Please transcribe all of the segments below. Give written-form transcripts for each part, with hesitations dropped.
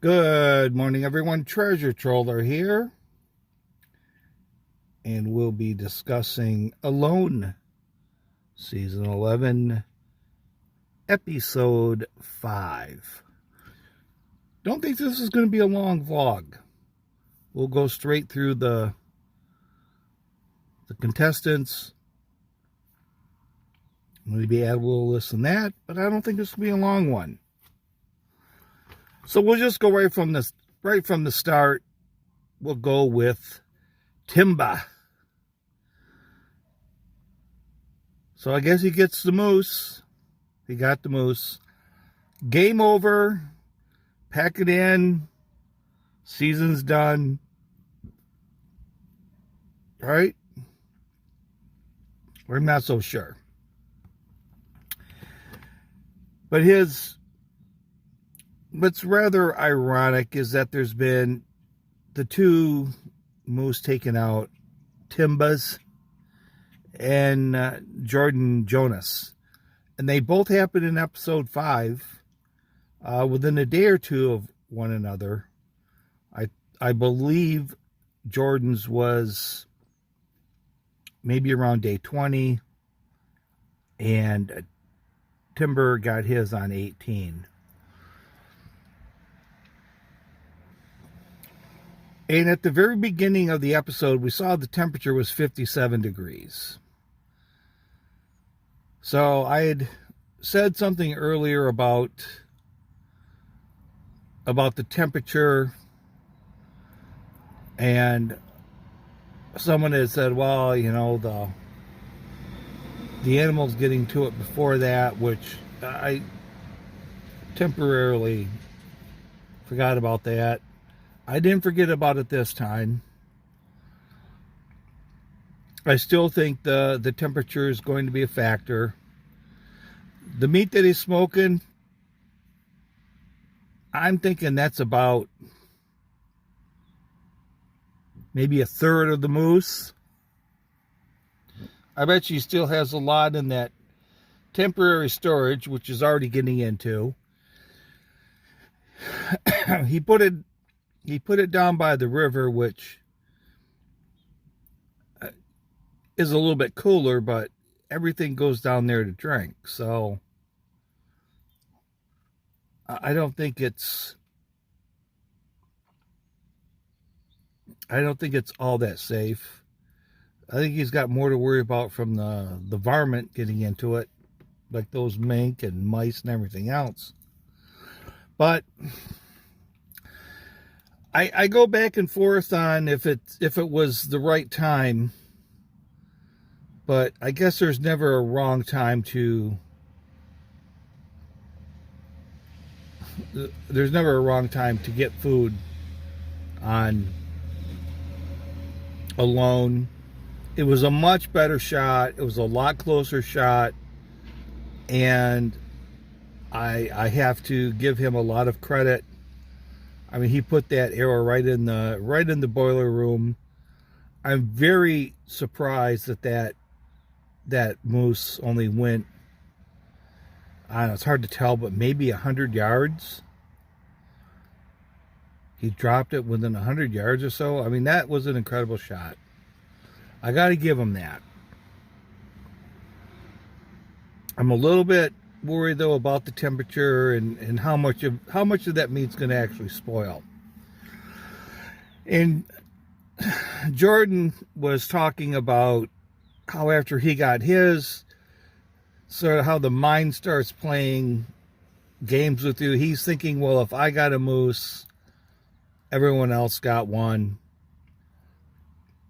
Good morning, everyone. Treasure Troller here. And we'll be discussing Alone, Season 11, Episode 5. Don't think this is going to be a long vlog. We'll go straight through the contestants. Maybe add a little this and that, but I don't think this will be a long one. So we'll just go right from the start. We'll go with Timba. So I guess he gets the moose. He got the moose. Game over. Pack it in. Season's done. Right? I'm not so sure. But what's rather ironic is that there's been the two moose taken out, Timbas and Jordan Jonas. And they both happened in episode 5, within a day or two of one another. I believe Jordan's was maybe around day 20, and Timber got his on 18. And at the very beginning of the episode, we saw the temperature was 57 degrees. So I had said something earlier about the temperature, and someone had said, well, you know, the animal's getting to it before that, which I temporarily forgot about that. I didn't forget about it this time. I still think the temperature is going to be a factor. The meat that he's smoking, I'm thinking that's about maybe a third of the moose. I bet he still has a lot in that temporary storage, which is already getting into. He put it down by the river, which is a little bit cooler, but everything goes down there to drink. So I don't think it's all that safe. I think he's got more to worry about from the varmint getting into it, like those mink and mice and everything else. But I go back and forth on if it was the right time, but I guess there's never a wrong time to get food on Alone. It was a much better shot. It was a lot closer shot, and I have to give him a lot of credit. I mean, he put that arrow right in the boiler room. I'm very surprised that moose only went, I don't know, it's hard to tell, but maybe 100 yards. He dropped it within 100 yards or so. I mean, that was an incredible shot. I got to give him that. I'm a little bit worried though about the temperature and how much of that meat's going to actually spoil. And Jordan was talking about how after he got his, sort of how the mind starts playing games with you. He's thinking, well, if I got a moose, everyone else got one.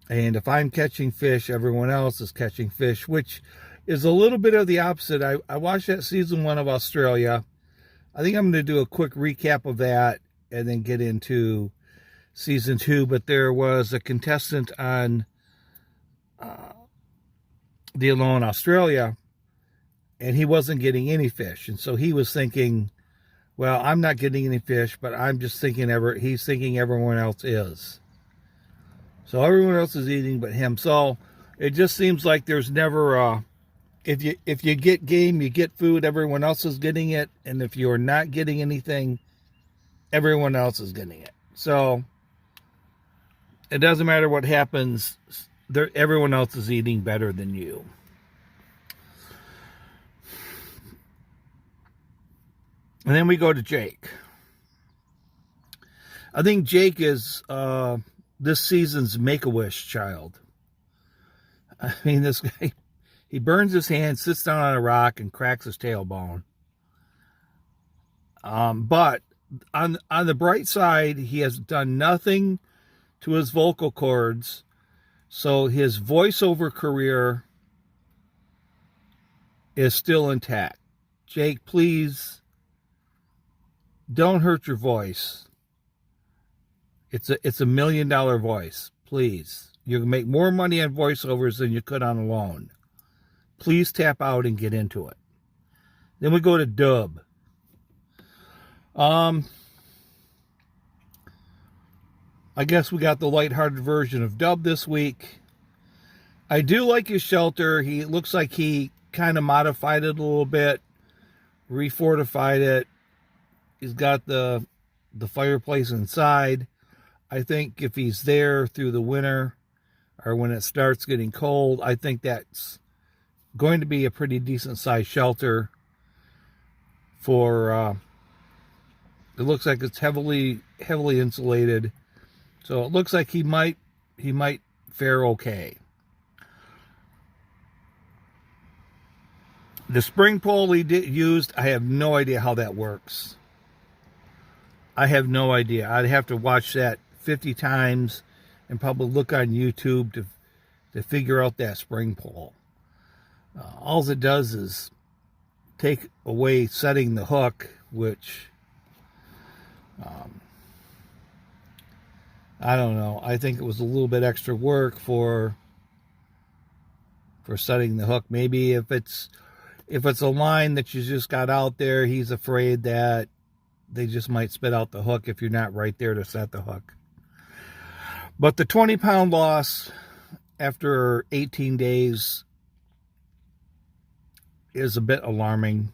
And if I'm catching fish, everyone else is catching fish, which is a little bit of the opposite. I watched that season 1 of Australia. I think I'm going to do a quick recap of that and then get into season 2. But there was a contestant on the Alone Australia, and he wasn't getting any fish. And so he was thinking, well, I'm not getting any fish, but I'm just thinking he's thinking everyone else is. So everyone else is eating but him. So it just seems like there's never if you get game, you get food, everyone else is getting it. And if you're not getting anything, everyone else is getting it. So it doesn't matter what happens. Everyone else is eating better than you. And then we go to Jake. I think Jake is this season's Make-A-Wish child. I mean, this guy, he burns his hand, sits down on a rock, and cracks his tailbone. But on the bright side, he has done nothing to his vocal cords, so his voiceover career is still intact. Jake, please don't hurt your voice. It's a $1 million voice. Please. You can make more money on voiceovers than you could on a loan. Please tap out and get into it. Then we go to Dub. I guess we got the lighthearted version of Dub this week. I do like his shelter. He looks like he kind of modified it a little bit, refortified it. He's got the fireplace inside. I think if he's there through the winter or when it starts getting cold, I think that's going to be a pretty decent sized shelter for it looks like it's heavily insulated. So it looks like he might fare okay. The spring pole he used, I have no idea how that works. I have no idea. I'd have to watch that 50 times and probably look on YouTube to figure out that spring pole. All it does is take away setting the hook, which I don't know. I think it was a little bit extra work for setting the hook. Maybe if it's a line that you just got out there, he's afraid that they just might spit out the hook if you're not right there to set the hook. But the 20-pound loss after 18 days is a bit alarming.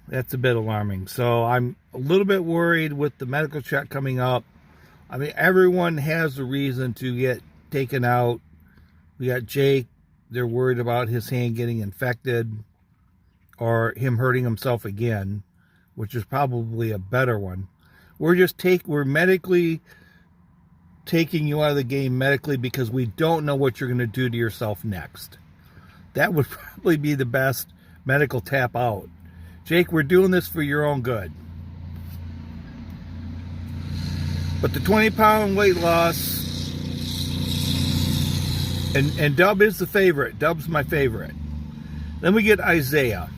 That's a bit alarming. So I'm a little bit worried with the medical check coming up. I mean, everyone has a reason to get taken out. We got Jake. They're worried about his hand getting infected or him hurting himself again, which is probably a better one. We're medically taking you out of the game medically because we don't know what you're going to do to yourself next. That would probably be the best medical tap out. Jake, we're doing this for your own good. But the 20-pound weight loss, and Dub is the favorite. Dub's my favorite. Then we get Isaiah.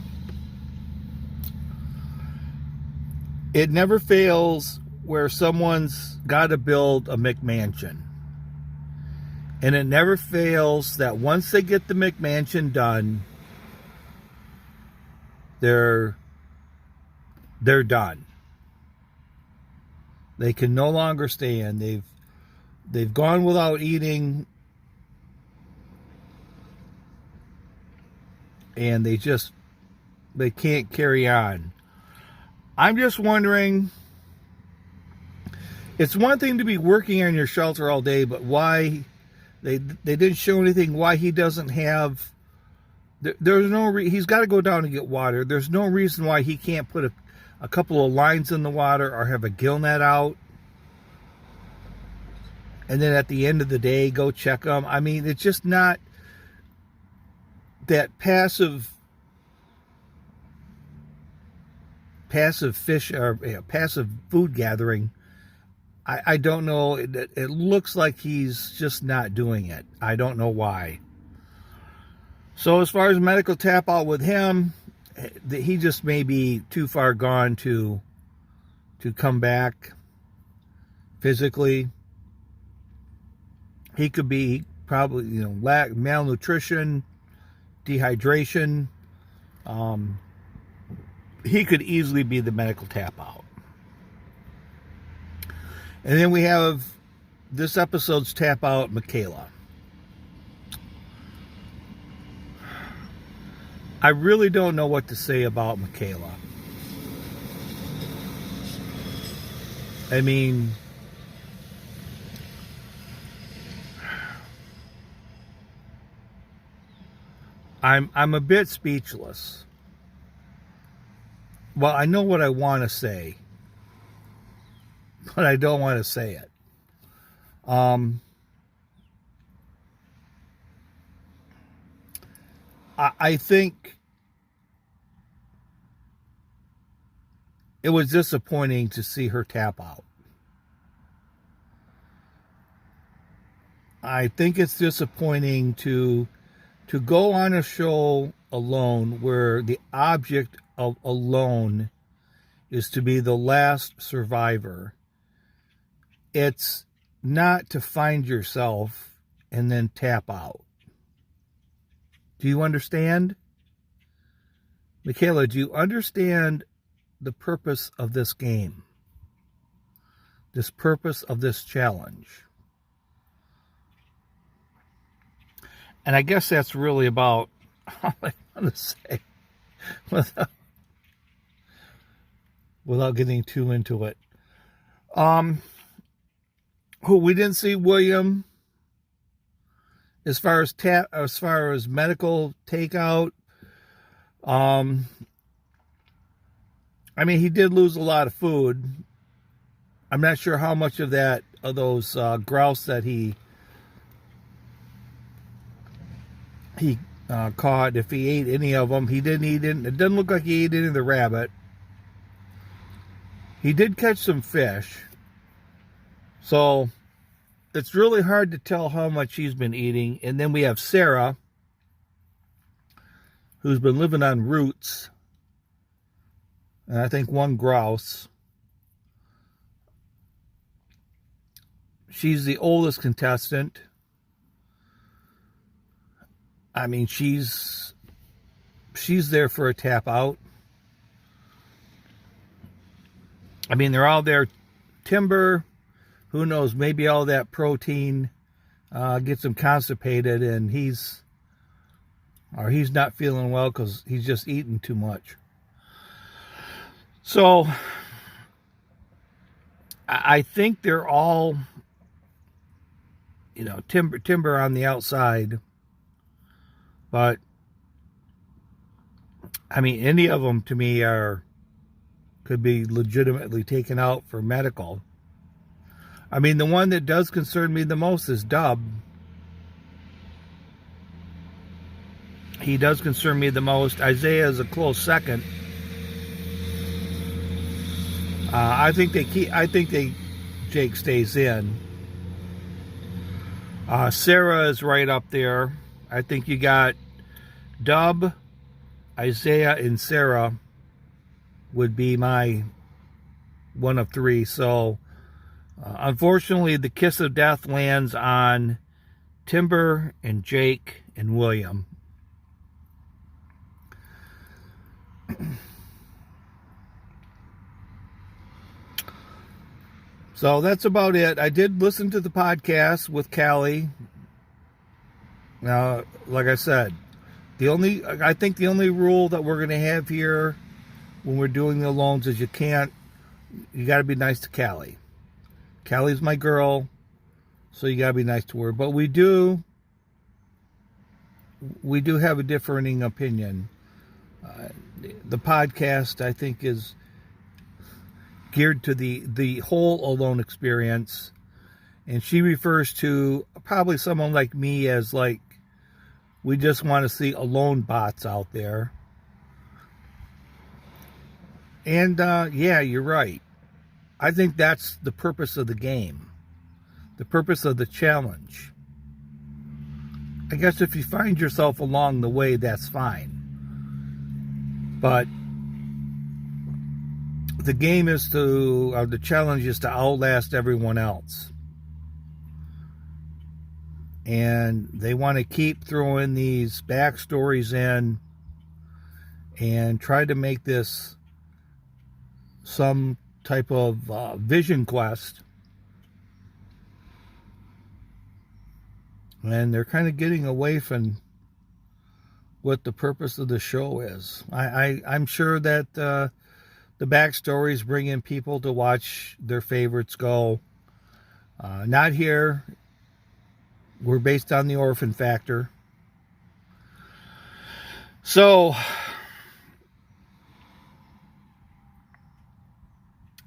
It never fails where someone's got to build a McMansion. And it never fails that once they get the McMansion done, they're done. They can no longer stand. They've gone without eating, and they can't carry on. I'm just wondering, it's one thing to be working on your shelter all day, but why they didn't show anything why he doesn't have. There's no he's got to go down and get water. There's no reason why he can't put a couple of lines in the water or have a gill net out, and then at the end of the day go check them. I mean, it's just not that passive fish or passive food gathering. I don't know. It looks like he's just not doing it. I don't know why. So as far as medical tap out with him, he just may be too far gone to come back physically. He could be probably, malnutrition, dehydration. He could easily be the medical tap out. And then we have this episode's tap out, Michaela. I really don't know what to say about Michaela. I mean, I'm a bit speechless. Well, I know what I want to say, but I don't want to say it. I think it was disappointing to see her tap out. I think it's disappointing to go on a show alone where the object of alone is to be the last survivor. It's not to find yourself and then tap out. Do you understand? Michaela, do you understand the purpose of this game? This purpose of this challenge? And I guess that's really about all I want to say without getting too into it. Who we didn't see William as far as medical takeout. I mean, he did lose a lot of food. I'm not sure how much of those grouse that he caught, if he ate any of them. He didn't eat it. It doesn't look like he ate any of the rabbit. He did catch some fish. So it's really hard to tell how much he's been eating. And then we have Sarah, who's been living on roots. And I think one grouse. She's the oldest contestant. I mean, she's there for a tap out. I mean, they're all there. Timber, who knows, maybe all that protein gets him constipated, and he's not feeling well because he's just eating too much. So I think they're all, timber on the outside. But, I mean, any of them to me could be legitimately taken out for medical. I mean, the one that does concern me the most is Dub. He does concern me the most. Isaiah is a close second. I think Jake stays in. Sarah is right up there. I think you got Dub, Isaiah, and Sarah would be my one of three. So, unfortunately, the kiss of death lands on Timber and Jake and William. So that's about it. I did listen to the podcast with Callie. Now, like I said, I think the only rule that we're going to have here when we're doing the loans is you got to be nice to Callie. Callie's my girl, so you got to be nice to her. But we do have a differing opinion. The podcast, I think, is geared to the whole alone experience. And she refers to probably someone like me as like, we just want to see alone bots out there. And yeah, you're right. I think that's the purpose of the game. The purpose of the challenge. I guess if you find yourself along the way, that's fine. But the game is the challenge is to outlast everyone else. And they want to keep throwing these backstories in and try to make this some type of vision quest. And they're kind of getting away from what the purpose of the show is. I'm sure that the backstories bring in people to watch their favorites go. Not here. We're based on the orphan factor. So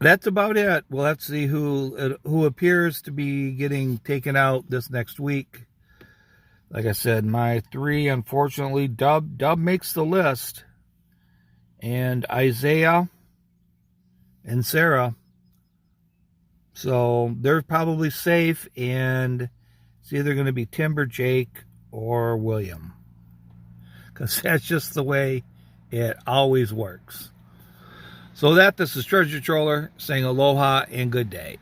that's about it. We'll have to see who appears to be getting taken out this next week. Like I said, my 3, unfortunately, Dub makes the list. And Isaiah and Sarah. So they're probably safe, and it's either going to be Timber, Jake, or William. Because that's just the way it always works. So this is Treasure Troller saying aloha and good day.